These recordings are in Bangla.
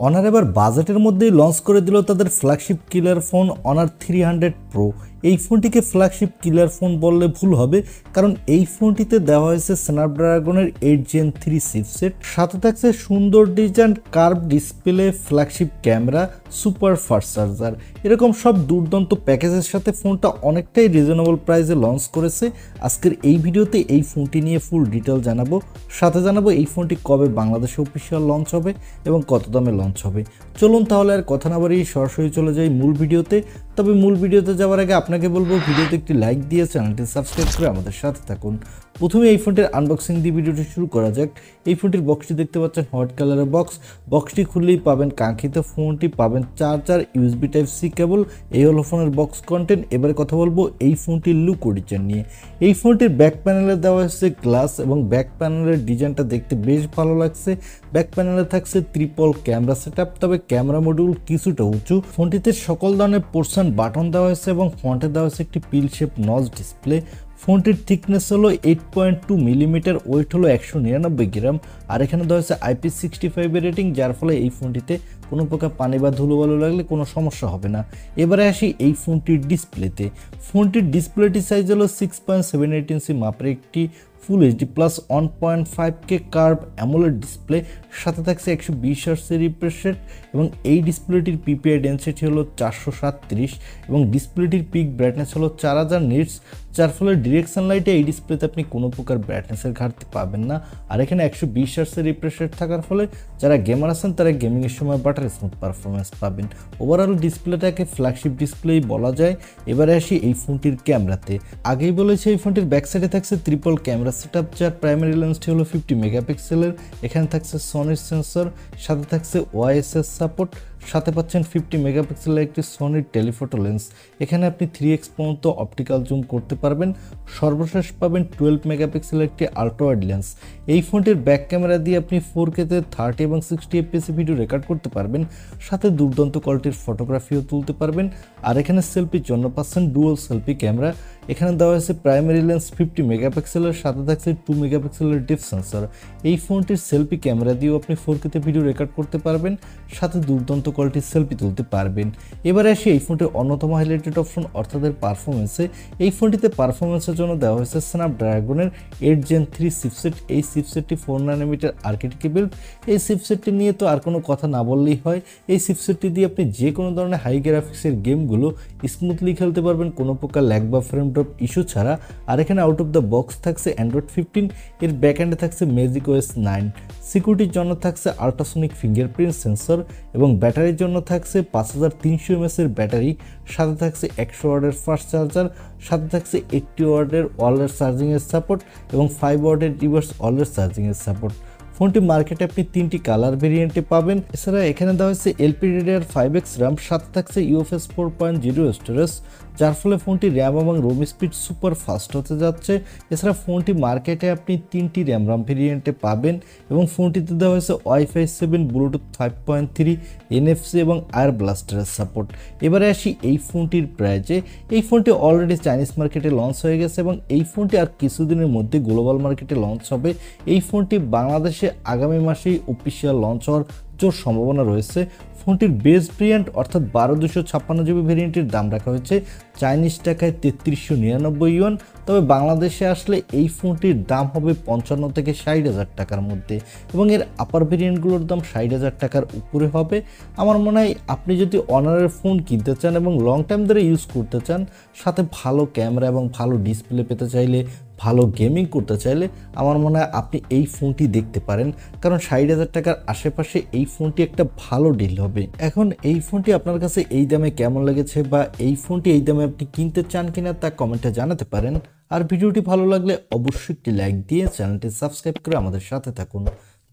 অনার এবার বাজেটের মধ্যেই লঞ্চ করে দিল তাদের flagship killer phone honour 300 pro. এই ফোনটিকে ফ্ল্যাগশিপ কিলার ফোন বললে ভুল হবে, কারণ এই ফোনটিতে দেওয়া হয়েছে স্ন্যাপড্রাগনের 8 Gen 3 চিপসেট, সাথে থাকছে সুন্দর design, curve display, flagship camera, super fast charger. এরকম সব দুর্দান্ত প্যাকেজের সাথে ফোনটা অনেকটাই রিজনেবল প্রাইসে লঞ্চ করেছে। আজকের এই ভিডিওতে এই ফোনটি নিয়ে ফুল ডিটেল জানাবো, সাথে জানাবো এই ফোনটি কবে বাংলাদেশে অফিসিয়াল লঞ্চ হবে এবং কত দামে লঞ্চ হবে। চলুন তাহলে আর কথা না বাড়িয়ে সরাসরি চলে যাই মূল ভিডিওতে। তবে মূল ভিডিওতে যাওয়ার আগে আপনাকে বলবো ভিডিওতে একটি লাইক দিয়ে চ্যানেলটি সাবস্ক্রাইব করে আমাদের সাথে থাকুন। প্রথমে এই ফোনটির আনবক্সিং দিয়ে ভিডিওটি শুরু করা যাক। এই ফোনটির বক্সটি দেখতে পাচ্ছেন হোয়াইট কালারের বক্স। বক্সটি খুললেই পাবেন কাঙ্ক্ষিত ফোনটি, পাবেন চার্জার, USB Type-C কেবল। এই হলো ফোনের বক্স কন্টেন্ট। এবারে কথা বলবো এই ফোনটির লুক অরিজিন নিয়ে। এই ফোনটির ব্যাক প্যানেলে দেওয়া হচ্ছে গ্লাস এবং ব্যাক প্যানেলের ডিজাইনটা দেখতে বেশ ভালো লাগছে। ব্যাক প্যানেলে থাকছে ট্রিপল ক্যামেরা সেটআপ, তবে ক্যামেরা মডিউল কিছুটা উঁচু। ফোনটিতে সকল ধরনের পোর্শন বাটন দেওয়া হয়েছে এবং ফ্রন্টে দেওয়া হয়েছে একটি পিল শেপ নচ ডিসপ্লে। ফোনটির থিকনেস হলো 8.2 মিলিমিটার, ওয়েট হলো 199 গ্রাম, আর এখানে দেওয়া হয়েছে IP65 এর রেটিং, যার ফলে এই ফোনটিতে কোনো প্রকার পানি বা ধুলোবালু লাগলে কোনো সমস্যা হবে না। এবারে আসি এই ফোনটির ডিসপ্লেতে। ফোনটির ডিসপ্লেটি সাইজ হলো 6.78 ইঞ্চি মাপের একটি ফুল HD plus 1.5K curve AMOLED display, সাথে থাকছে 120 Hz রিফ্রেশ রেট এবং এই ডিসপ্লেটির PPI ডেন্সিটি হলো 437 এবং ডিসপ্লেটির পিক ব্রাইটনেস হলো 4000 নিটস, যার ফলে ডিরেকশন লাইটে এই ডিসপ্লেতে আপনি কোনো প্রকার ব্রাইটনেসের ঘাটতি পাবেন না। আর এখানে 120 Hz রিফ্রেশ রেট থাকার ফলে যারা গেমার আছেন তারা গেমিংয়ের সময় বাটার স্মুথ পারফরমেন্স পাবেন। ওভারঅল ডিসপ্লেটাকে ফ্ল্যাগশিপ ডিসপ্লেই বলা যায়। এবারে আসি এই ফোনটির ক্যামেরাতে। আগেই বলেছি এই ফোনটির ব্যাক সাইডে থাকছে ট্রিপল ক্যামেরা সেটআপ, যার প্রাইমারি লেন্সটি হলো 50 মেগাপিক্সেলের। এখানে থাকছে সনির সেন্সর, সাথে থাকছে OIS সাপোর্ট, সাথে পাচ্ছেন 50 মেগাপিক্সেলের একটি সনির টেলিফোটো লেন্স। এখানে আপনি 3x পর্যন্ত অপটিক্যাল জুম করতে পারবেন। সর্বশেষ পাবেন 12 মেগাপিক্সেলের একটি আল্ট্রা ওয়াইড লেন্স। এই ফোনটির ব্যাক ক্যামেরা দিয়ে আপনি 4K-তে 30 এবং 60 FPS ভিডিও রেকর্ড করতে পারবেন, সাথে দুর্দান্ত কোয়ালিটির ফটোগ্রাফিও তুলতে পারবেন। আর এখানে সেলফির জন্য পাচ্ছেন ডুয়াল সেলফি ক্যামেরা। এখানে দেওয়া হয়েছে প্রাইমারি লেন্স 50 মেগাপিক্সেলের, সাথে থাকছে 2 মেগাপিক্সেলের ডেপথ সেন্সর। এই ফোনটির সেলফি ক্যামেরা দিয়েও আপনি 4K-তে ভিডিও রেকর্ড করতে পারবেন, সাথে দুর্দান্ত কোয়ালিটির সেলফি তুলতে পারবেন। এবারে আসি এই ফোনটির অন্যতম হাইলাইটেড অপশন অর্থাৎ এর পারফরমেন্সে। এই ফোনটিতে পারফরমেন্সের জন্য দেওয়া হয়েছে স্ন্যাপড্রাগনের 8 Gen 3 চিপসেট। এই চিপসেটটি 4 ন্যানোমিটার আর্কিটেক্টে বিল্ড। এই চিপসেটটি নিয়ে তো আর কোনো কথা না বললেই হয়। এই চিপসেটটি দিয়ে আপনি যে কোনো ধরনের হাই গ্রাফিক্সের গেমগুলো স্মুথলি খেলতে পারবেন কোনো প্রকার ল্যাগ বা ফ্রেম ড্রপ ইস্যু ছাড়া। আর এখানে আউট অফ দ্য বক্স থাকছে অ্যান্ড্রয়েড 15, এর ব্যাকএন্ডে থাকছে ম্যাজিক OS 9। সিকিউরিটির জন্য থাকছে আল্ট্রাসনিক ফিঙ্গারপ্রিন্ট সেন্সর এবং ব্যাটারির জন্য থাকছে 5300 mAh এর ব্যাটারি, সাথে থাকছে 100 ওয়াটের ফাস্ট চার্জার, সাথে থাকছে 80 ওয়াটের ওয়্যারলেস চার্জিংয়ের সাপোর্ট এবং 5 ওয়াটের রিভার্স ওয়্যারলেস চার্জিংয়ের সাপোর্ট। ফোনটি মার্কেটে আপনি 3টি কালার ভেরিয়েন্টে পাবেন। এছাড়া এখানে দেওয়া হয়েছে LPDDR5X RAM, সাথে থাকছে UFS 4.0 স্টোরেজ, যার ফলে ফোনটি র্যাম এবং রোম স্পিড সুপার ফাস্ট হতে যাচ্ছে। এছাড়া ফোনটি মার্কেটে আপনি 3টি র্যাম ভেরিয়েন্টে পাবেন এবং ফোনটিতে দেওয়া হয়েছে Wi-Fi 7, ব্লুটুথ 5.3, NFC এবং আয়ার ব্লাস্টারের সাপোর্ট। এবারে আসি এই ফোনটির প্রাইজে। এই ফোনটি অলরেডি চাইনিজ মার্কেটে লঞ্চ হয়ে গেছে এবং এই ফোনটি আর কিছুদিনের মধ্যে গ্লোবাল মার্কেটে লঞ্চ হবে। এই ফোনটি বাংলাদেশে আগামী মাসেই অফিসিয়াল লঞ্চ হওয়ার জোর সম্ভাবনা রয়েছে। ফোনটির বেস ভেরিয়েন্ট অর্থাৎ 12256GB ভেরিয়েন্টের দাম রাখা হয়েছে চাইনিজ টাকায় 3399 ইউয়ান, তবে বাংলাদেশে আসলে এই ফোনটির দাম হবে 55 থেকে 60,000 টাকার মধ্যে এবং এর আপার ভেরিয়েন্টগুলোর দাম 60,000 টাকার উপরে হবে। আমার মনে হয় আপনি যদি অনারের ফোন কিনতে চান এবং লং টাইম ধরে ইউজ করতে চান, সাথে ভালো ক্যামেরা এবং ভালো ডিসপ্লে পেতে চাইলে, ভালো গেমিং করতে চাইলে আমার মনে হয় আপনি এই ফোনটি দেখতে পারেন, কারণ 60,000 টাকার আশেপাশে এই ফোনটি একটা ভালো ডিল হবে। এখন এই ফোনটি আপনার কাছে এই দামে কেমন লেগেছে বা এই ফোনটি এই দামে আপনি কিনতে চান কিনা তা কমেন্টে জানাতে পারেন। আর ভিডিওটি ভালো লাগলে অবশ্যই একটি লাইক দিয়ে চ্যানেলটি সাবস্ক্রাইব করে আমাদের সাথে থাকুন।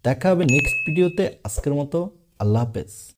দেখা হবে নেক্সট ভিডিওতে। আজকের মতো আল্লাহ হাফেজ।